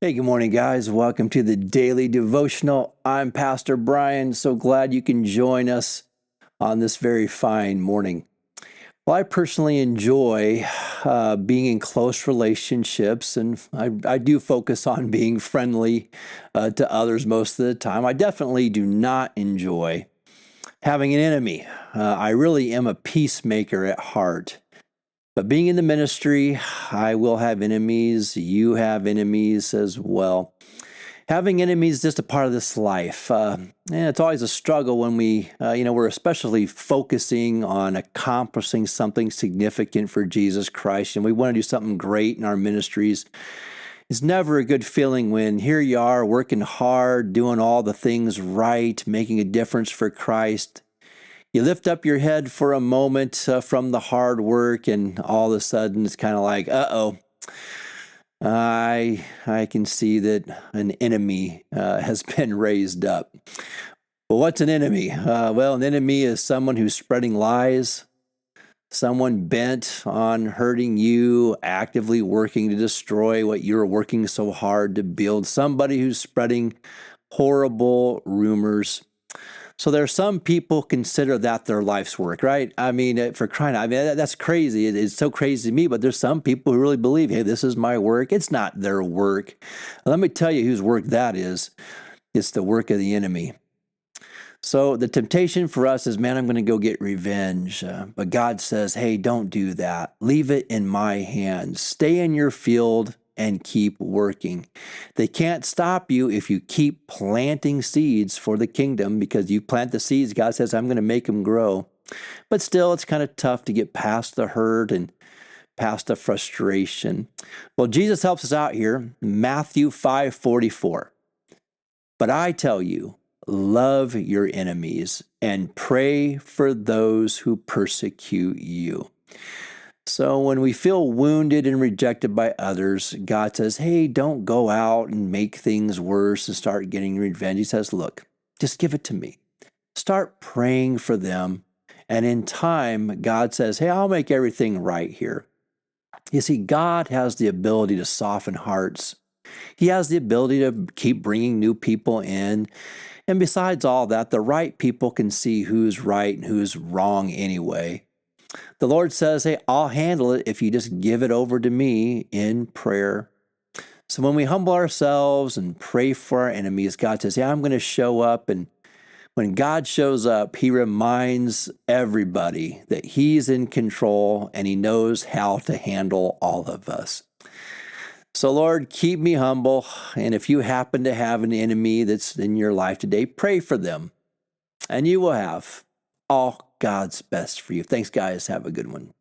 Hey, good morning, guys. Welcome to the Daily Devotional. I'm Pastor Brian. So glad you can join us on this very fine morning. Well, I personally enjoy being in close relationships, and I do focus on being friendly to others most of the time. I definitely do not enjoy having an enemy. I really am a peacemaker at heart. But being in the ministry, I will have enemies. You have enemies as well. Having enemies is just a part of this life. And it's always a struggle when we're especially focusing on accomplishing something significant for Jesus Christ, and we want to do something great in our ministries. It's never a good feeling when here you are working hard, doing all the things right, making a difference for Christ. You lift up your head for a moment from the hard work, and all of a sudden it's kind of like, uh-oh. I can see that an enemy has been raised up. Well, what's an enemy? Well, an enemy is someone who's spreading lies, someone bent on hurting you, actively working to destroy what you're working so hard to build, somebody who's spreading horrible rumors. So there are some people consider that their life's work, right? I mean, for crying out, I mean, that's crazy. It's so crazy to me, but there's some people who really believe, hey, this is my work. It's not their work. Let me tell you whose work that is. It's the work of the enemy. So the temptation for us is, man, I'm going to go get revenge. But God says, hey, don't do that. Leave it in my hands. Stay in your field and keep working. They can't stop you if you keep planting seeds for the kingdom, because you plant the seeds, God says, I'm going to make them grow. But still, it's kind of tough to get past the hurt and past the frustration. Well, Jesus helps us out here. Matthew 5:44. But I tell you, love your enemies and pray for those who persecute you. So when we feel wounded and rejected by others, God says, hey, don't go out and make things worse and start getting revenge. He says, look, just give it to me. Start praying for them. And in time, God says, hey, I'll make everything right here. You see, God has the ability to soften hearts. He has the ability to keep bringing new people in. And besides all that, the right people can see who's right and who's wrong anyway. The Lord says, hey, I'll handle it if you just give it over to me in prayer. So when we humble ourselves and pray for our enemies, God says, yeah, I'm going to show up. And when God shows up, he reminds everybody that he's in control and he knows how to handle all of us. So Lord, keep me humble. And if you happen to have an enemy that's in your life today, pray for them. And you will have all God's best for you. Thanks, guys. Have a good one.